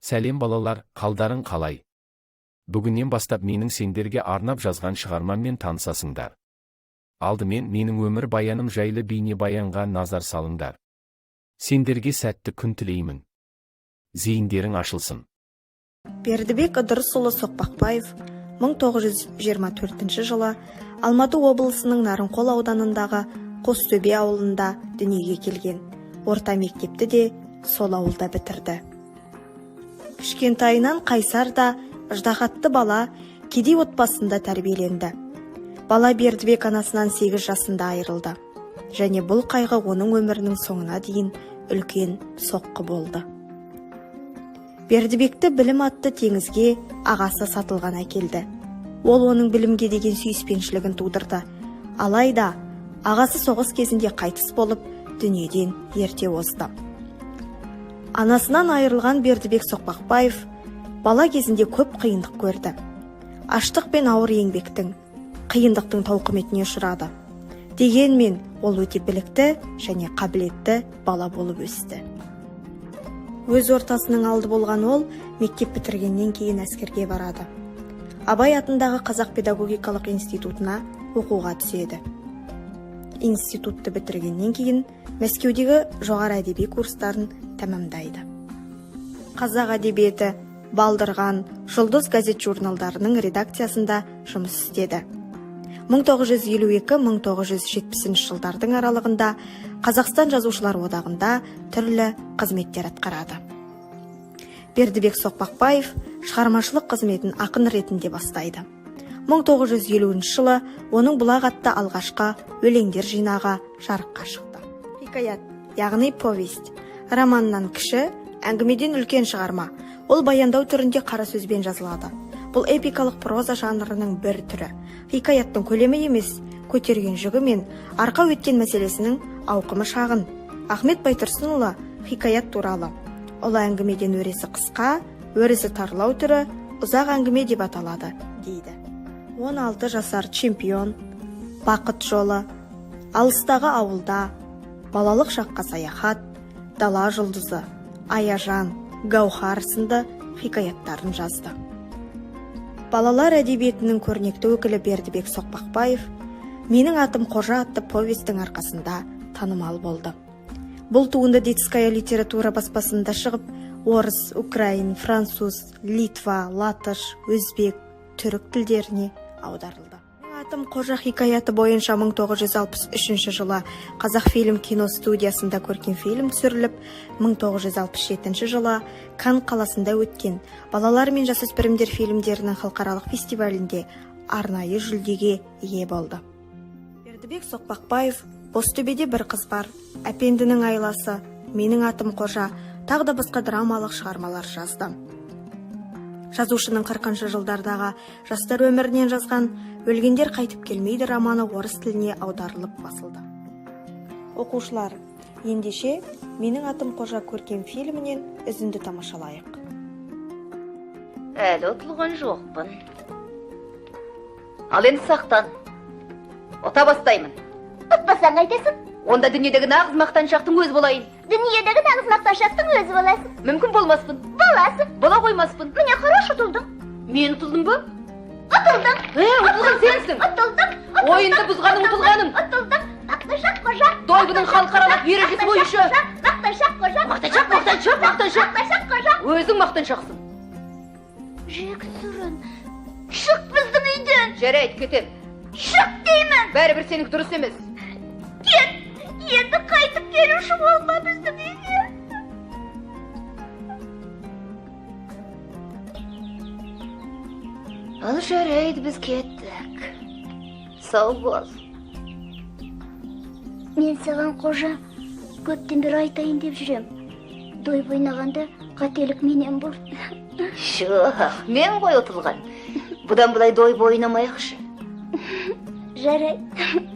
Сәлем балалар, қалдарың қалай? Бүгіннен бастап менің сендерге арнап жазған шығармаммен танысасыңдар. Алдымен менің өмір баяным жайлы бейнебаянға назар салыңдар. Сендерге сәтті күн тілеймін. Зейіндерің ашылсын. Бердібек Ыдырысұлы Соқпақбаев 1924 жылы Алматы облысының Нарынқол ауданындағы Қостөбе ауылында дүниеге келген. Орта мектепті де сол ауылда бітірді. Кішкентайынан қайсар да ыждағатты бала кедей отбасында тәрбиеленді. Бала Бердібек анасынан 8 жасында айырылды. Және бұл қайғы оның өмірінің соңына дейін үлкен соққы болды. Бердібекті білім атты теңізге ағасы сатылған әкелді. Ол оның білімге деген сүйіспеншілігін тудырды. Алайда ағасы соғыс кезінде қайтыс болып, дүниеден ерте озды. Анасынан айырылған Бердібек Соқпақбаев бала кезінде көп қиындық көрді. Аштық пен ауыр еңбектің, қиындықтың тауқыметіне ұшырады. Дегенмен ол өте білікті және қабілетті бала болып өсті. Өз ортасының алды болған ол мектеп бітіргеннен кейін әскерге барады. Абай атындағы Қазақ педагогикалық институтына оқуға түседі. Институтты бітіргеннен кейін Мәскеудегі жоғары әдеби курстарын тәмамдайды. Қазақ әдебиеті, Балдырған, Жұлдыз газет-журналдарының редакциясында жұмыс істеді. 1952-1970 жылдардың аралығында Қазақстан жазушылар одағында түрлі қызметтер атқарады. Бердібек Соқпақбаев шығармашылық қызметін ақын ретінде бастайды. 1950 жылы оның бұлақ атты алғашқы өлеңдер жинағы жарыққа шықты. Хикаят, яғни повесть, романнан кіші, әңгімеден үлкен шығарма. Ол баяндау түрінде қара сөзбен жазылады. Бұл эпикалық проза жанрының бір түрі. Хикаяттың көлемі емес, көтерген жүгі мен арқа өткен мәселесінің ауқымы шағын. Ахмет Байтұрсынұлы хикаят туралы. Ұлы әңгімеден өресі қысқа, өресі тарлау түрі ұзақ әңгіме деп аталады, дейді. 16 жасар чемпион, бақыт жолы, алыстағы ауылда, балалық шаққа саяхат, дала жұлдызы, Аяжан, Гаухар сынды хикаяттарын жазды. Балалар әдебиетінің көрнекті өкілі Бердібек Соқпақбаев «Менің атым Қожа» атты повестің арқасында танымал болды. Бұл туынды детская литература баспасында шығып, орыс, украин, француз, литва, латыш, өзбек, түрік тілдеріне аударылды. Атым Қожа хикаяты бойынша 1963 жылы Қазақфильм кино студиясында көркем фильм түсіріліп, 1967 жылы Канн қаласында өткен балалар мен жасөспірімдер фильмдерінің халықаралық фестивалінде арнайы жүлдеге ие болды. Бердібек Соқпақбаев «Бозтөбеде бір қыз бар», «Әпендінің айласы», «Менің атым Қожа» тағы да басқа драмалық шығармалар жазды. Жазушының 40 жылдардағы жастар өмірінен жазған «Өлгендер қайтып келмейді» романы орыс тіліне аударылып басылды. Оқушылар, ендеше «Менің атым Қожа» көркем фильмінен үзінді тамашалайық. Әлі ұтылған жоқпын. Ал енді сақтан. Ота бастаймын. Ұтпасаң қайтесің? Онда дүниедегі нағыз мақтаншақтың өзі болайын. Дүниедегі нағыз мақтаншақтың өзі боласың. Мүмкін болмаспын. Боласың. Бола қоймаспын. Міне қараш, ұтылдың. Мен ұтылдым ба? Ұтылдың. Ұтылған сенсің. Ұтылдың. Ойынды бұзғаным ұтылғаным. Ұтылдың. Мақтаншақ Қожа. Дойбының халықаралық ережесі бойынша. Мақтаншақ Қожа. Мақтаншақ Қожа. Өзің мақтаншақсың. Жексұрын. Шық біздің үйден. Жарайды, кетем. Шық деймін. Бәрібір сенікі дұрыс емес. Кет. Енді қайтып келуші болма біздің үйге. Ал жарайды, біз кеттік. Сау бол. Мен саған Қожа көптен бері айтайын деп жүрем. Дойбы ойнағанда қателік менен болды. Шық, мен ғой ұтылған. Бұдан былай дойбы ойнамайықшы. Жарайды.